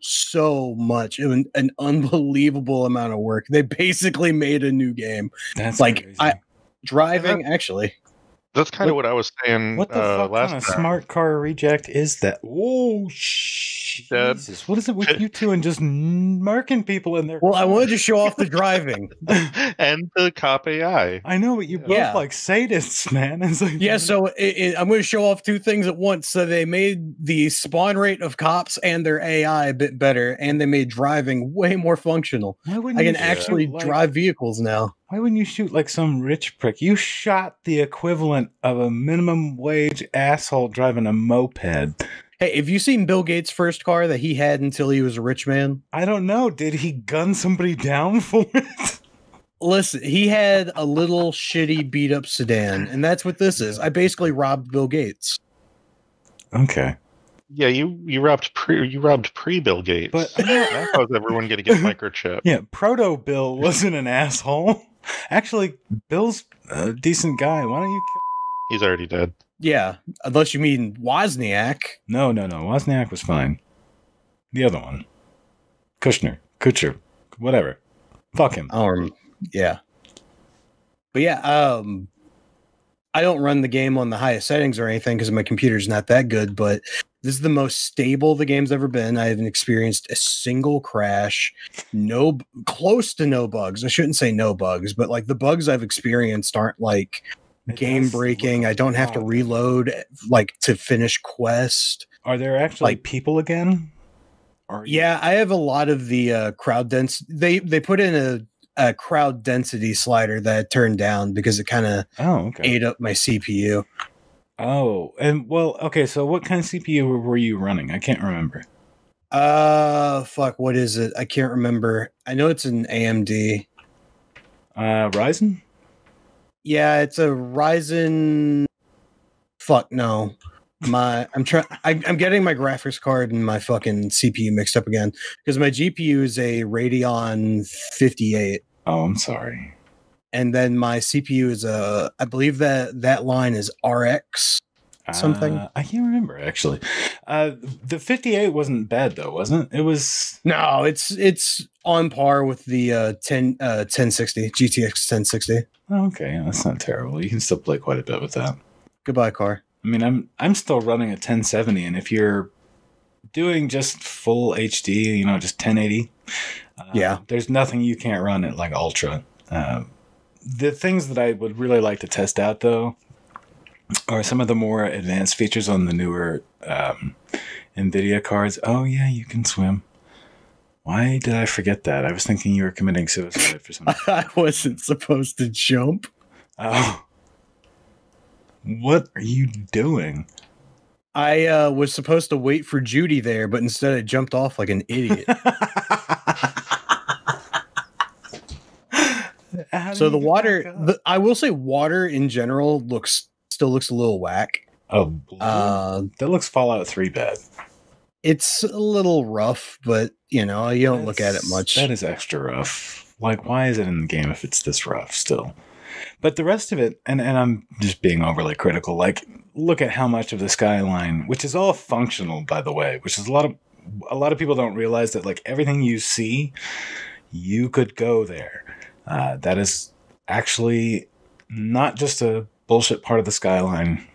so much. It was an unbelievable amount of work. They basically made a new game. That's like crazy. Driving, actually. That's kind of what I was saying. What the fuck last kind of time. smart car reject is that? Oh, Jesus. What is it with you two and just murking people in their Well, I cars? wanted to show off the driving. And the cop AI. I know, but you're both like sadists, man. It's like, yeah, so I'm going to show off two things at once. So they made the spawn rate of cops and their AI a bit better, and they made driving way more functional. I can actually drive vehicles now. Why wouldn't you shoot like some rich prick? You shot the equivalent of a minimum wage asshole driving a moped. Hey, have you seen Bill Gates' first car that he had until he was a rich man? I don't know. Did he gun somebody down for it? Listen, he had a little shitty beat up sedan, and that's what this is. I basically robbed Bill Gates. Okay. Yeah, you robbed pre Bill Gates. But that caused everyone to get microchipped. Yeah, Proto Bill wasn't an asshole. Actually, Bill's a decent guy. Why don't you kill? He's already dead. Yeah, unless you mean Wozniak. No. Wozniak was fine. The other one. Kutcher, whatever. Fuck him. Yeah. But yeah, I don't run the game on the highest settings or anything because my computer's not that good, but this is the most stable the game's ever been. I haven't experienced a single crash, close to no bugs. I shouldn't say no bugs, but like the bugs I've experienced aren't like game breaking. I don't have to reload like to finish quest. Are there actually people again? Yeah, I have a lot of the crowd density. They put in a crowd density slider that I turned down because it kind of ate up my CPU. Oh, and well, okay. So what kind of CPU were you running? I can't remember. Fuck, what is it? I can't remember. I know it's an AMD. Ryzen? Yeah, it's a Ryzen. Fuck no. I'm getting my graphics card and my fucking CPU mixed up again because my GPU is a Radeon 58. Oh, I'm sorry. And then my CPU is I believe that line is RX something. I can't remember actually. The 58 wasn't bad though, wasn't it? It was no. It's on par with the 1060 GTX 1060. Oh, okay, that's not terrible. You can still play quite a bit with that. Goodbye, car. I mean, I'm still running a 1070, and if you're doing just full HD, just 1080, there's nothing you can't run at like ultra. The things that I would really like to test out though are some of the more advanced features on the newer NVIDIA cards. Oh yeah, you can swim. Why did I forget that? I was thinking you were committing suicide for something. I wasn't supposed to jump. Oh. What are you doing? I was supposed to wait for Judy there, but instead I jumped off like an idiot. So the water, I will say water in general still looks a little whack. Oh, that looks Fallout 3 bad. It's a little rough, but you don't look at it much. That is extra rough. Like, why is it in the game if it's this rough still? But the rest of it, and I'm just being overly critical, like, look at how much of the skyline, which is all functional, by the way, which is a lot of people don't realize that, like, everything you see, you could go there. That is actually not just a bullshit part of the skyline.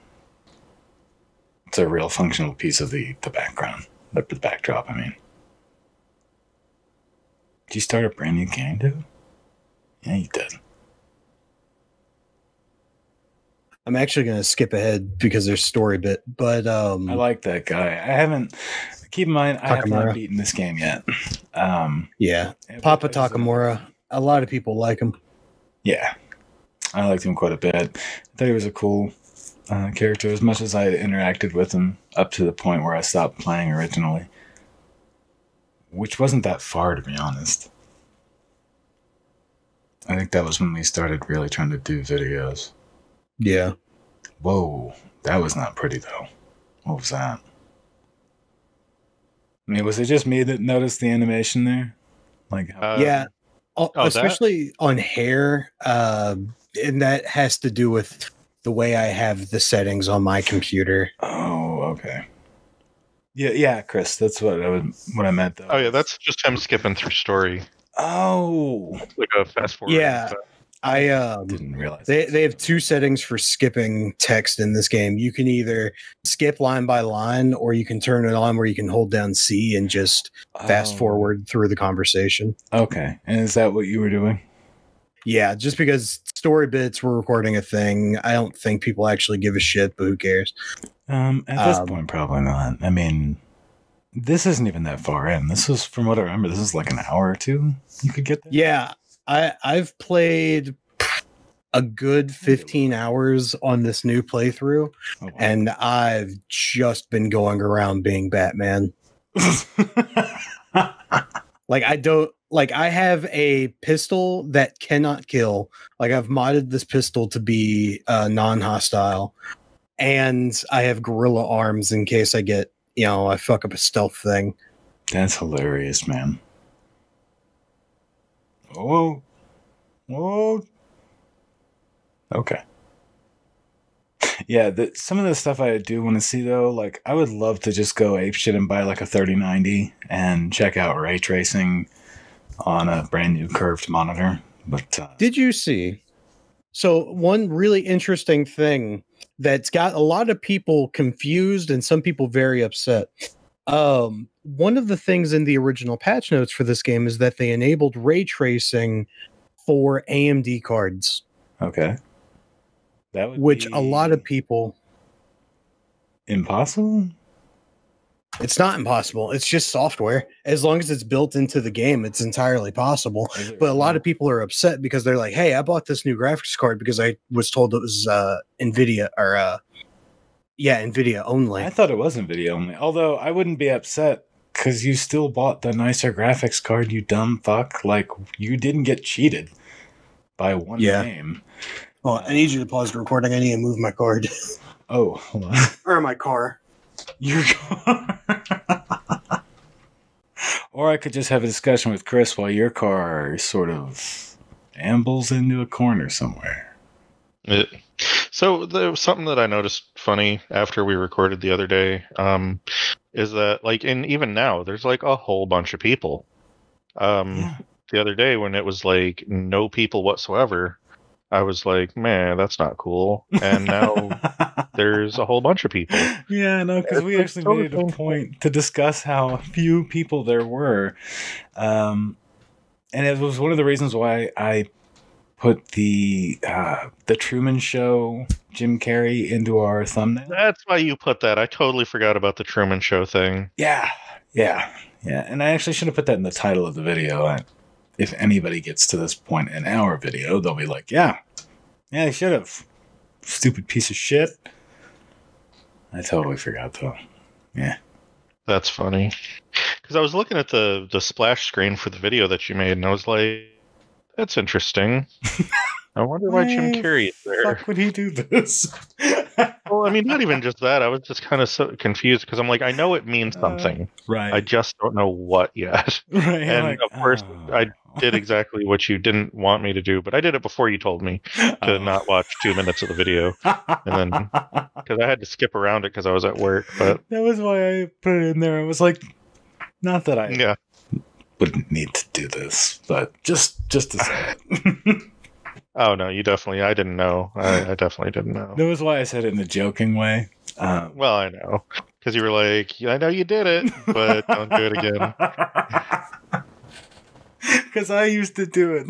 It's a real functional piece of the background, the backdrop, I mean. Did you start a brand new game, dude? Yeah, you did. I'm actually going to skip ahead because there's story bit, but I like that guy. Keep in mind, I have not beaten this game yet. Yeah, Papa Takamura. A lot of people like him. Yeah, I liked him quite a bit. I thought he was a cool character, as much as I interacted with him up to the point where I stopped playing originally, which wasn't that far, to be honest. I think that was when we started really trying to do videos. Yeah. Whoa, that was not pretty though. What was that? I mean, was it just me that noticed the animation there? Like, yeah, especially on hair, and that has to do with the way I have the settings on my computer. Oh, okay. Yeah, Chris. That's what I meant though. Oh yeah, that's just him skipping through story. Oh, Like a fast forward. Yeah, I didn't realize they have two settings for skipping text in this game. You can either skip line by line, or you can turn it on where you can hold down C and just fast forward through the conversation. Okay, and is that what you were doing? Yeah, just because story bits, we're recording a thing. I don't think people actually give a shit, but who cares? At this point, probably not. I mean, this isn't even that far in. This is, from what I remember, this is like an hour or two. You could get there. Yeah, I've played a good 15 hours on this new playthrough, Oh, wow. and I've just been going around being Batman. I have a pistol that cannot kill. Like, I've modded this pistol to be non-hostile, and I have gorilla arms in case I fuck up a stealth thing. That's hilarious, man. Whoa. Okay. Yeah, some of the stuff I do want to see, though, like, I would love to just go apeshit and buy like a 3090 and check out ray tracing on a brand new curved monitor. But did you see? So one really interesting thing that's got a lot of people confused and some people very upset. One of the things in the original patch notes for this game is that they enabled ray tracing for AMD cards. Okay. That would which be a lot of people... Impossible? It's not impossible. It's just software. As long as it's built into the game, it's entirely possible. But a lot of people are upset because they're like, hey, I bought this new graphics card because I was told it was NVIDIA or NVIDIA only. I thought it was NVIDIA only. Although I wouldn't be upset because you still bought the nicer graphics card, you dumb fuck. Like, you didn't get cheated by one name. Oh, I need you to pause the recording. I need to move my card. Oh, hold on. Or my car. Your car. Or I could just have a discussion with Chris while your car sort of ambles into a corner somewhere. So there was something that I noticed funny after we recorded the other day, is that, like, and even now, there's like a whole bunch of people. The other day when it was like no people whatsoever, I was like, man, that's not cool. And now there's a whole bunch of people. Yeah, no, because we actually made it a point to discuss how few people there were. And it was one of the reasons why I put the Truman Show, Jim Carrey, into our thumbnail. That's why you put that. I totally forgot about the Truman Show thing. Yeah. And I actually should have put that in the title of the video. If anybody gets to this point in our video, they'll be like, yeah, I should have. Stupid piece of shit. I totally forgot, though. Yeah. That's funny. Because I was looking at the splash screen for the video that you made, and I was like, that's interesting. I wonder why Jim Carrey is there. Fuck would he do this? Well, I mean, not even just that. I was just kind of so confused because I'm like, I know it means something. Right. I just don't know what yet. Right. And like, of course, I did exactly what you didn't want me to do, but I did it before you told me to not watch 2 minutes of the video. And then, because I had to skip around it because I was at work. But that was why I put it in there. I was like, not that I wouldn't need to do this, but just to say it. Oh, no, I didn't know. I definitely didn't know. That was why I said it in a joking way. Well, I know. Because you were like, I know you did it, but don't do it again. Because I used to do it.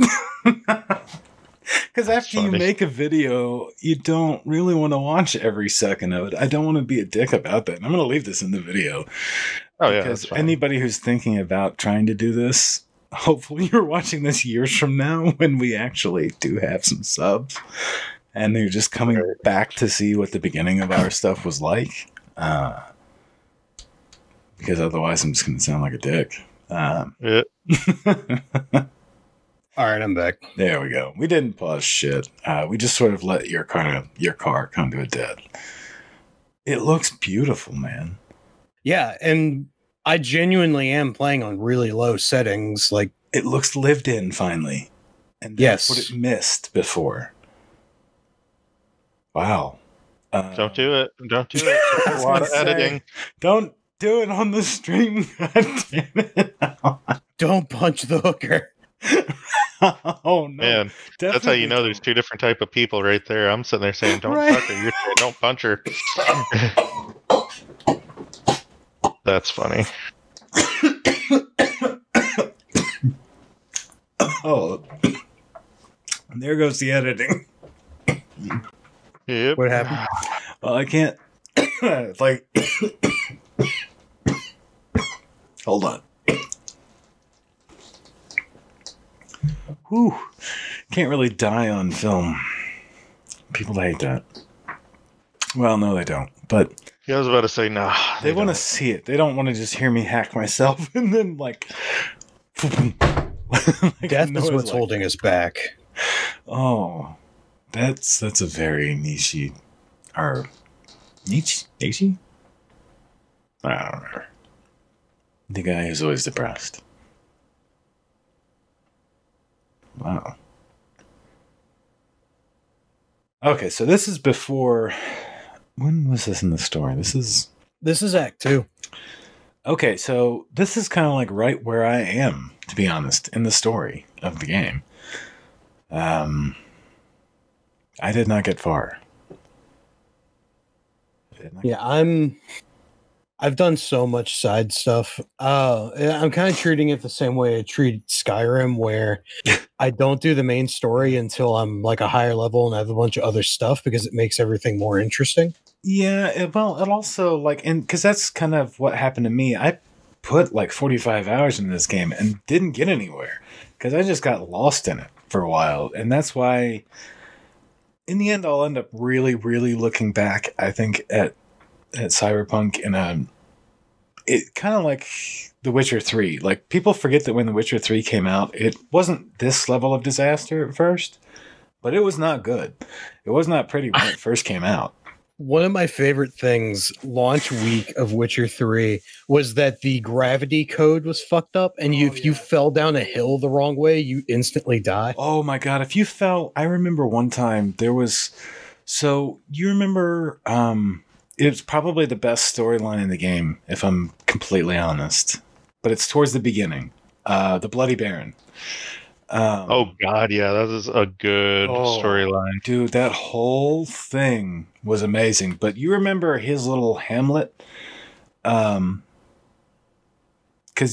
Because after you make a video, you don't really want to watch every second of it. I don't want to be a dick about that. And I'm going to leave this in the video. Oh, yeah. Because anybody who's thinking about trying to do this, hopefully you're watching this years from now when we actually do have some subs and they're just coming back to see what the beginning of our stuff was like. Because otherwise I'm just going to sound like a dick. All right, I'm back. There we go. We didn't pause shit. We just sort of let your car come to a dead. It looks beautiful, man. Yeah, and I genuinely am playing on really low settings. Like, it looks lived in finally, and that's what it missed before. Wow! Don't do it. Don't do it. There's a lot of editing. Don't Do it on the stream. God damn it. Don't punch the hooker. Oh, no. Man, that's how you know there's two different type of people right there. I'm sitting there saying, don't Right. fuck her. You're saying, don't punch her. That's funny. Oh. And there goes the editing. Yep. What happened? Well, I can't. Like. Hold on. Whew. Can't really die on film. People hate that. Well, no, they don't. But Yeah, I was about to say, nah. they want to see it. They don't want to just hear me hack myself and then, like Death is what's holding us back. Oh, that's a very niche, or niche? I don't know. The guy who's always depressed. Wow. Okay, so this is before. When was this in the story? This is Act 2. Okay, so this is kind of like right where I am, to be honest, in the story of the game. I did not get far. Yeah, I've done so much side stuff. I'm kind of treating it the same way I treat Skyrim, where I don't do the main story until I'm like a higher level and I have a bunch of other stuff because it makes everything more interesting. Yeah, it also like, and because that's kind of what happened to me. I put like 45 hours into this game and didn't get anywhere because I just got lost in it for a while, and that's why. In the end, I'll end up really, really looking back, I think, at Cyberpunk in it kind of like The Witcher 3. Like, people forget that when The Witcher 3 came out, it wasn't this level of disaster at first, but it was not good. It was not pretty when it first came out. One of my favorite things launch week of Witcher 3 was that the gravity code was fucked up, and if you fell down a hill the wrong way, you instantly die. Oh my god, if you fell, I remember one time there was, so you remember, it's probably the best storyline in the game, if I'm completely honest, but it's towards the beginning, the Bloody Baron. Oh god, yeah, that is a good storyline. Dude, that whole thing was amazing. But you remember his little hamlet? Because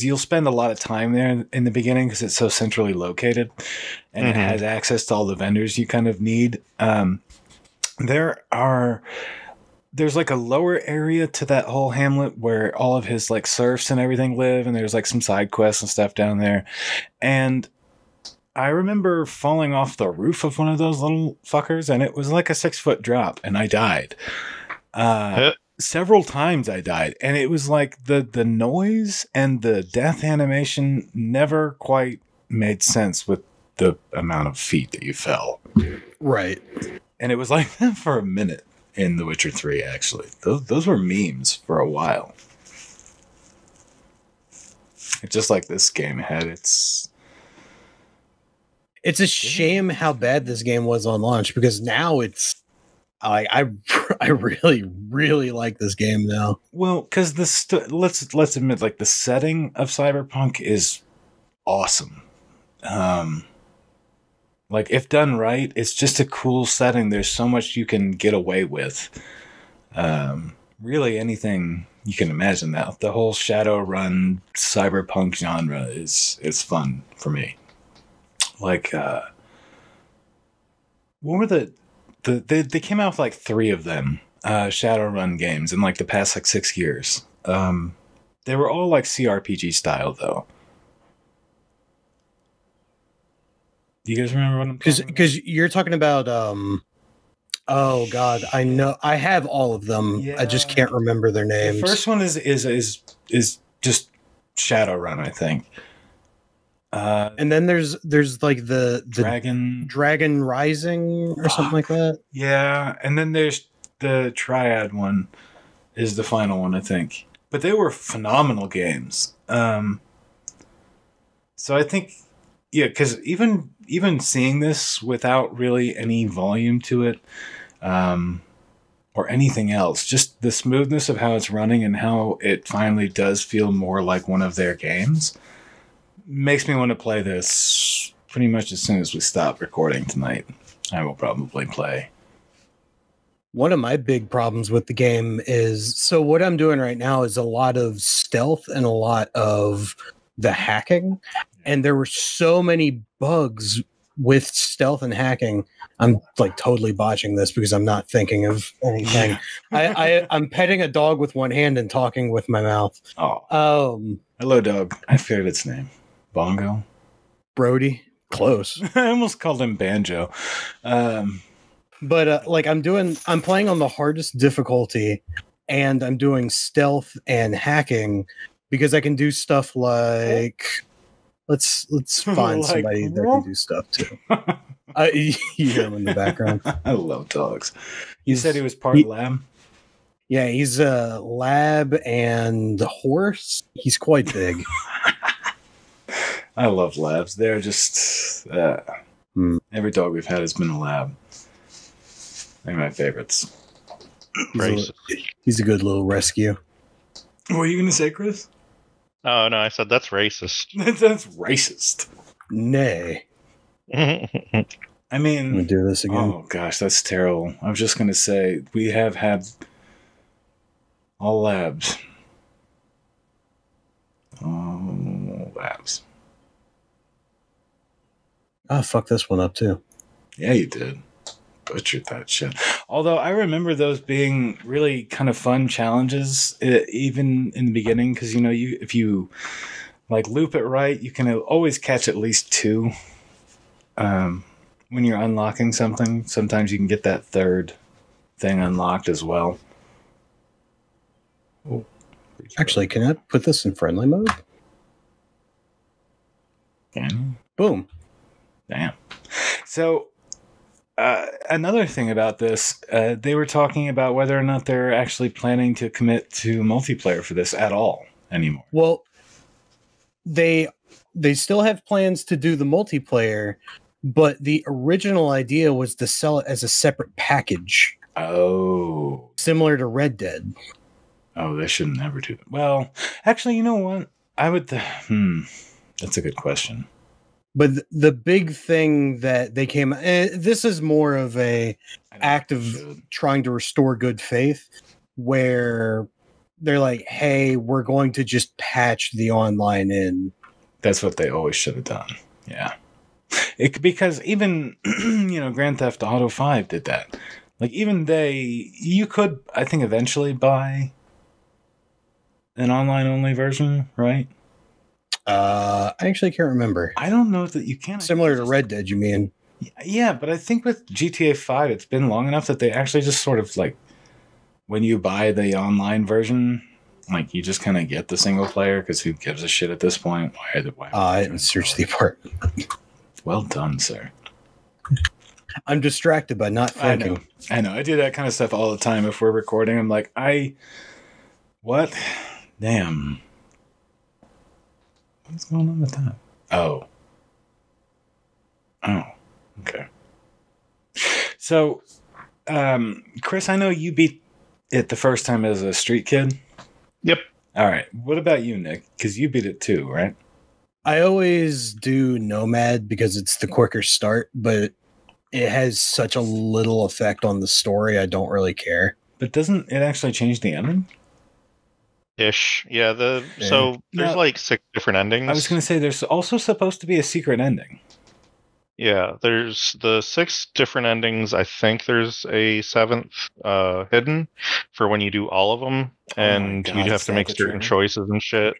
you'll spend a lot of time there in the beginning because it's so centrally located and it has access to all the vendors you kind of need. There's like a lower area to that whole hamlet where all of his like serfs and everything live, and there's like some side quests and stuff down there. And I remember falling off the roof of one of those little fuckers, and it was like a 6-foot drop, and I died. Several times I died, and it was like the noise and the death animation never quite made sense with the amount of feet that you fell. Right. And it was like that for a minute in The Witcher 3, actually. Those were memes for a while. Just like this game had its... It's a shame how bad this game was on launch, because now it's I really, really like this game now. Well, because let's admit, like, the setting of Cyberpunk is awesome. Like, if done right, it's just a cool setting. There's so much you can get away with. Really, anything you can imagine. That the whole Shadowrun Cyberpunk genre is fun for me. Like, what were they came out with like 3 of them, Shadowrun games in like the past like 6 years. They were all like CRPG style though. Do you guys remember what I'm talking about? Because you're talking about oh god, I know I have all of them. Yeah. I just can't remember their names. The first one is just Shadowrun, I think. And then there's like the Dragon Rising or something like that. Yeah, and then there's the Triad one is the final one, I think. But they were phenomenal games. So I think, yeah, because even seeing this without really any volume to it, or anything else. Just the smoothness of how it's running and how it finally does feel more like one of their games makes me want to play this pretty much as soon as we stop recording tonight. I will probably play. One of my big problems with the game is, so what I'm doing right now is a lot of stealth and a lot of the hacking. And there were so many bugs with stealth and hacking. I'm like totally botching this because I'm not thinking of anything. I'm petting a dog with one hand and talking with my mouth. Oh. Hello, dog. I forget its name. Bongo? Brody? Close. I almost called him Banjo. But like I'm playing on the hardest difficulty, and I'm doing stealth and hacking because I can do stuff like let's find Like, somebody that can do stuff too. You hear him in the background. I love dogs. You said he was part lab? Yeah, he's a lab and horse. He's quite big. I love labs. They're just every dog we've had has been a lab. They're my favorites. He's a good little rescue. What were you going to say, Chris? Oh, no, I said that's racist. That's racist. Nay. I mean... I'm going to do this again. Oh, gosh, that's terrible. I was just going to say, we have had all labs. All labs. Oh, fuck this one up, too. Yeah, you did. Butchered that shit. Although I remember those being really kind of fun challenges, even in the beginning, because if you like loop it right, you can always catch at least two. When you're unlocking something, sometimes you can get that third thing unlocked as well. Oh. Actually, can I put this in friendly mode? Can you? Boom. Damn. So. Another thing about this, they were talking about whether or not they're actually planning to commit to multiplayer for this at all anymore. Well, they still have plans to do the multiplayer, but the original idea was to sell it as a separate package. Oh. Similar to Red Dead. Oh, they should never do that. Well, actually, you know what? I would... That's a good question. But the big thing that they came, this is more of a act of trying to restore good faith, where they're like, "Hey, we're going to just patch the online in." That's what they always should have done. Yeah, because even Grand Theft Auto 5 did that. Like even you could, I think, eventually buy an online only version, right? I actually can't remember. I don't know that you can. Similar to Red Dead, you mean? Yeah, but I think with GTA 5, it's been long enough that they actually just sort of like, when you buy the online version, like you just kind of get the single player because who gives a shit at this point? Why I didn't search the apartment. Well done, sir. I'm distracted by not thinking. I know. I do that kind of stuff all the time. If we're recording, I'm like, what? Damn. What's going on with that? Oh, okay. So, Chris, I know you beat it the first time as a street kid. Yep. All right. What about you, Nick? Because you beat it too, right? I always do Nomad because it's the quicker start, but it has such a little effect on the story. I don't really care. But doesn't it actually change the ending? Ish. Yeah, so there's like 6 different endings. I was going to say there's also supposed to be a secret ending. Yeah, there's the 6 different endings. I think there's a 7th hidden for when you do all of them, and you'd have to make certain choices and shit.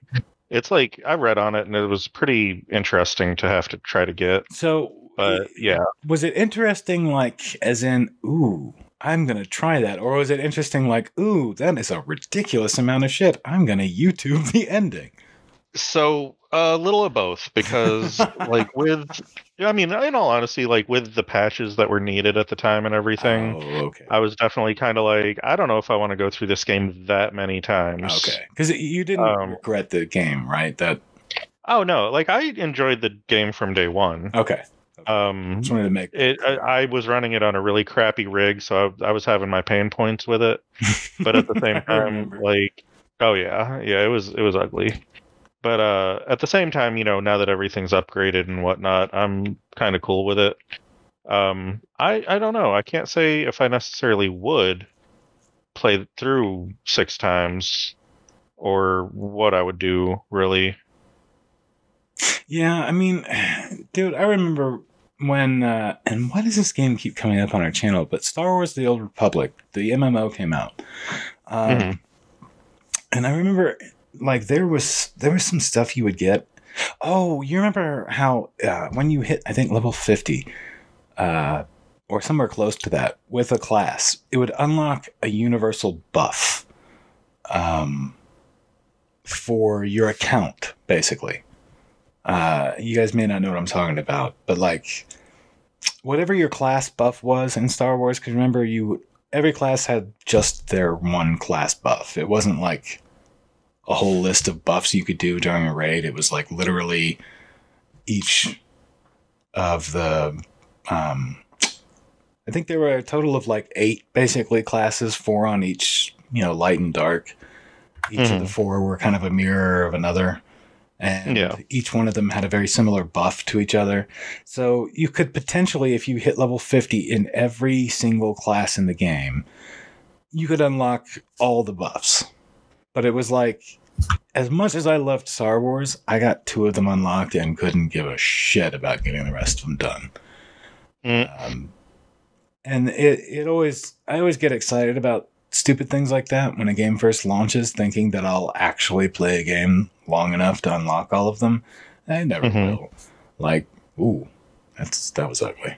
It's like, I read on it, and it was pretty interesting to have to try to get. So, but yeah. Was it interesting, like, as in, ooh, I'm going to try that? Or was it interesting like, ooh, that is a ridiculous amount of shit. I'm going to YouTube the ending. So a little of both, because like in all honesty, like with the patches that were needed at the time and everything, okay. I was definitely kind of like, I don't know if I want to go through this game that many times. Okay. Because you didn't regret the game, right? Oh, no. Like I enjoyed the game from day one. Okay. Just wanted to make I was running it on a really crappy rig, so I was having my pain points with it. But at the same time, like, oh yeah, it was ugly. But at the same time, now that everything's upgraded and whatnot, I'm kind of cool with it. I don't know. I can't say if I necessarily would play it through 6 times or what I would do, really. Yeah, I mean, dude, I remember when, and why does this game keep coming up on our channel? But Star Wars The Old Republic, the MMO came out. And I remember, like, there was some stuff you would get. Oh, you remember how when you hit, I think, level 50, or somewhere close to that, with a class, it would unlock a universal buff for your account, basically. You guys may not know what I'm talking about, but like whatever your class buff was in Star Wars, because remember, every class had just their one class buff. It wasn't like a whole list of buffs you could do during a raid. It was like literally each of the I think there were a total of like 8 basically classes, 4 on each, light and dark. Each of the 4 were kind of a mirror of another. And each one of them had a very similar buff to each other. So you could potentially, if you hit level 50 in every single class in the game, you could unlock all the buffs. But it was like, as much as I loved Star Wars, I got 2 of them unlocked and couldn't give a shit about getting the rest of them done. And I always get excited about stupid things like that when a game first launches, thinking that I'll actually play a game long enough to unlock all of them. I never will. Like, ooh, that was ugly.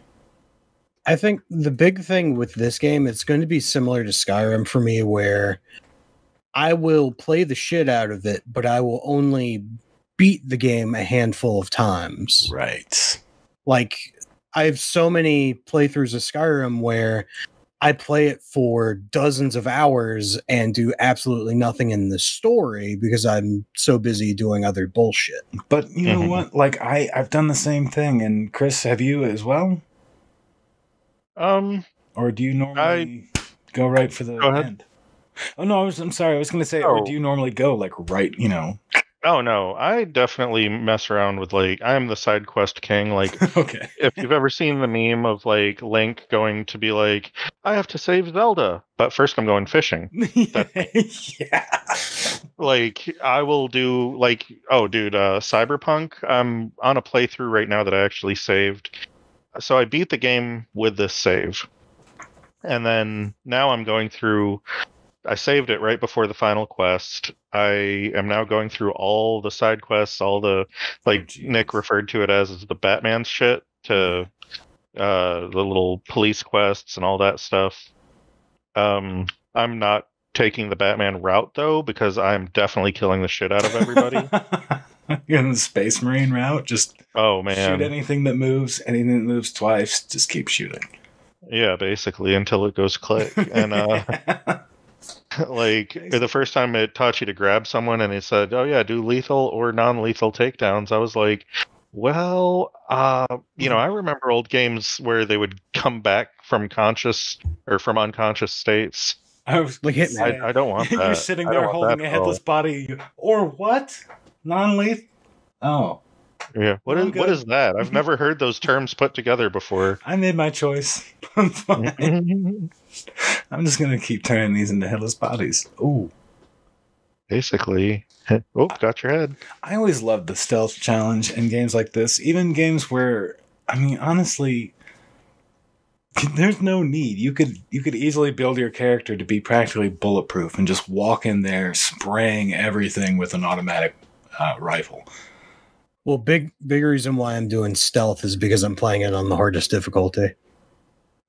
I think the big thing with this game, it's going to be similar to Skyrim for me, where I will play the shit out of it, but I will only beat the game a handful of times. Right. Like, I have so many playthroughs of Skyrim where I play it for dozens of hours and do absolutely nothing in the story because I'm so busy doing other bullshit. But you know what? Like, I've done the same thing. And Chris, have you as well? Or do you normally go right for the end? Oh no, I'm sorry. I was going to say, or do you normally go like right? Oh no, I definitely mess around with I am the side quest king. Like, okay, if you've ever seen the meme of like Link going to be like, I have to save Zelda, but first I'm going fishing. Yeah. Like, I will do oh dude, Cyberpunk. I'm on a playthrough right now that I actually saved. So I beat the game with this save, and then now I'm going through. I saved it right before the final quest. I am now going through all the side quests, all the Nick referred to it as the Batman shit, to the little police quests and all that stuff. I'm not taking the Batman route though, because I'm definitely killing the shit out of everybody. You're in the Space Marine route, just shoot anything that moves twice, just keep shooting. Yeah, basically until it goes click. And the first time it taught you to grab someone and it said, oh yeah, do lethal or non-lethal takedowns, I was like, well, I remember old games where they would come back from conscious or from unconscious states. I was like, I don't want that. You're sitting there holding a headless body, or what? Non-lethal? Oh. Yeah. What is that? I've never heard those terms put together before. I made my choice. I'm fine. I'm just gonna keep turning these into headless bodies. Ooh. Basically. Oh, got your head. I always loved the stealth challenge in games like this. Even games where, I mean, honestly, there's no need. You could easily build your character to be practically bulletproof and just walk in there spraying everything with an automatic rifle. Well, big reason why I'm doing stealth is because I'm playing it on the hardest difficulty.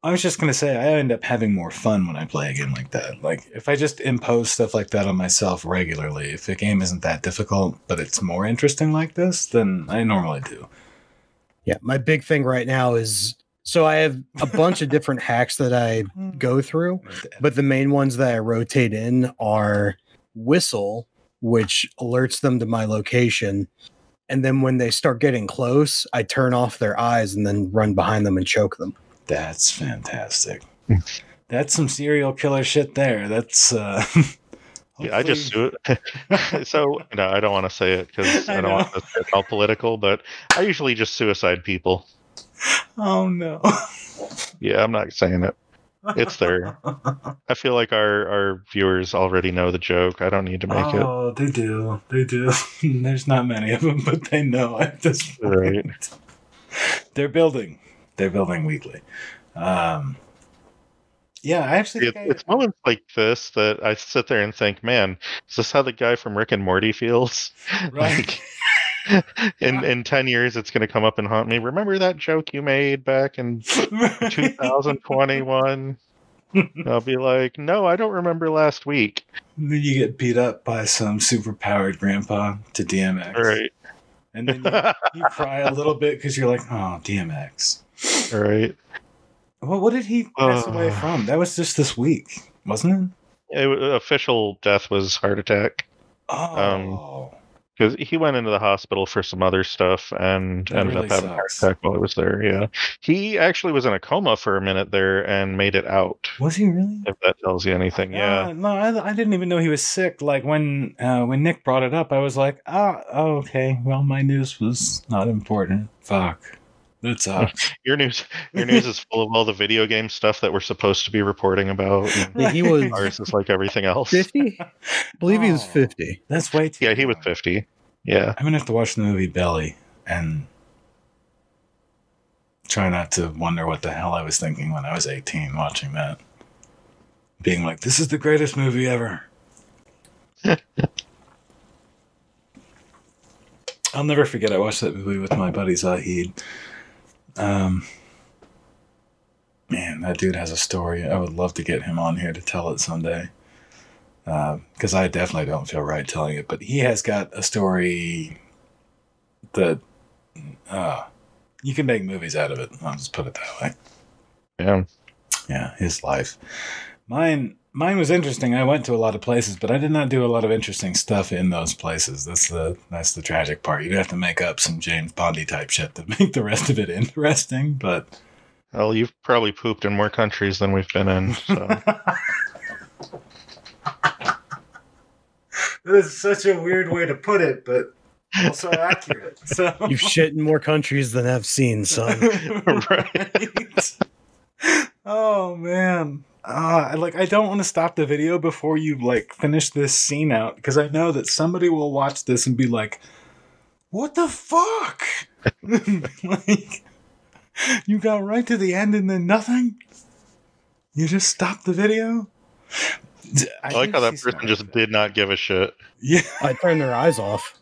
I was just going to say, I end up having more fun when I play a game like that. Like, if I just impose stuff like that on myself regularly, if the game isn't that difficult, but it's more interesting like this, then I normally do. Yeah, my big thing right now is, so I have a bunch of different hacks that I go through, but the main ones that I rotate in are whistle, which alerts them to my location, and then when they start getting close, I turn off their eyes and then run behind them and choke them. That's fantastic. That's some serial killer shit there. That's Yeah, I just do it. So I don't want to say it because I don't want to get all political, but I usually just suicide people. Oh no. Yeah, I'm not saying it. It's there. I feel like our viewers already know the joke. I don't need to make it. Oh, they do. They do. There's not many of them, but they know at this point. Right. They're building. They're building weekly. Yeah, I actually think It's moments like this that I sit there and think, man, is this how the guy from Rick and Morty feels? Right. Like, in 10 years, it's going to come up and haunt me. Remember that joke you made back in 2021? I'll be like, no, I don't remember last week. Then you get beat up by some super-powered grandpa to DMX. Right. And then you cry a little bit because you're like, oh, DMX. Right. Well, what did he pass away from? That was just this week, wasn't it? Official death was heart attack. Oh. Because he went into the hospital for some other stuff and ended up having a heart attack while he was there. Yeah, he actually was in a coma for a minute there and made it out. Was he really? If that tells you anything, yeah. No, I didn't even know he was sick. Like when Nick brought it up, I was like, oh, okay. Well, my news was not important. Fuck. That sucks. Your news is full of all the video game stuff that we're supposed to be reporting about. He was Ours is like everything else. 50? I believe he was 50. That's way too. Yeah, he was 50. Yeah. I'm gonna have to watch the movie Belly and try not to wonder what the hell I was thinking when I was 18 watching that. Being like, this is the greatest movie ever. I'll never forget, I watched that movie with my buddy Zahid. Man, that dude has a story. I would love to get him on here to tell it someday. Because I definitely don't feel right telling it. But he has got a story that you can make movies out of it. I'll just put it that way. Yeah. Yeah, his life. Mine was interesting. I went to a lot of places, but I did not do a lot of interesting stuff in those places. That's the tragic part. You'd have to make up some James Bondy type shit to make the rest of it interesting, but... Well, you've probably pooped in more countries than we've been in, so... That is such a weird way to put it, but also accurate. So... You've shit in more countries than I've seen, son. Right. Oh, man. I don't want to stop the video before you finish this scene out because I know that somebody will watch this and be like, "What the fuck?" You got right to the end and then nothing. You just stopped the video. I like how that person just did not give a shit. Yeah, I turned their eyes off.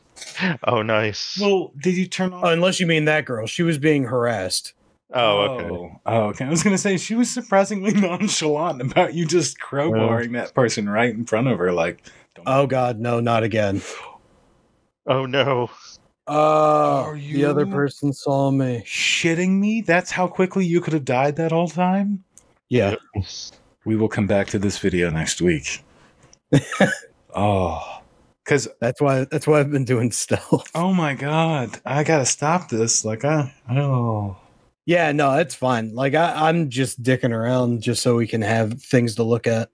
Oh, nice. Well, did you turn off? Unless you mean that girl, she was being harassed. Oh, okay. Oh, okay. I was going to say, she was surprisingly nonchalant about you just crowbarring that person right in front of her. Oh, God, no, not again. Oh, no. The other person saw me. Shitting me? That's how quickly you could have died that whole time? Yeah. We will come back to this video next week. Oh. Because that's why I've been doing stealth. Oh, my God. I got to stop this. Yeah, no, it's fine. I'm just dicking around just so we can have things to look at.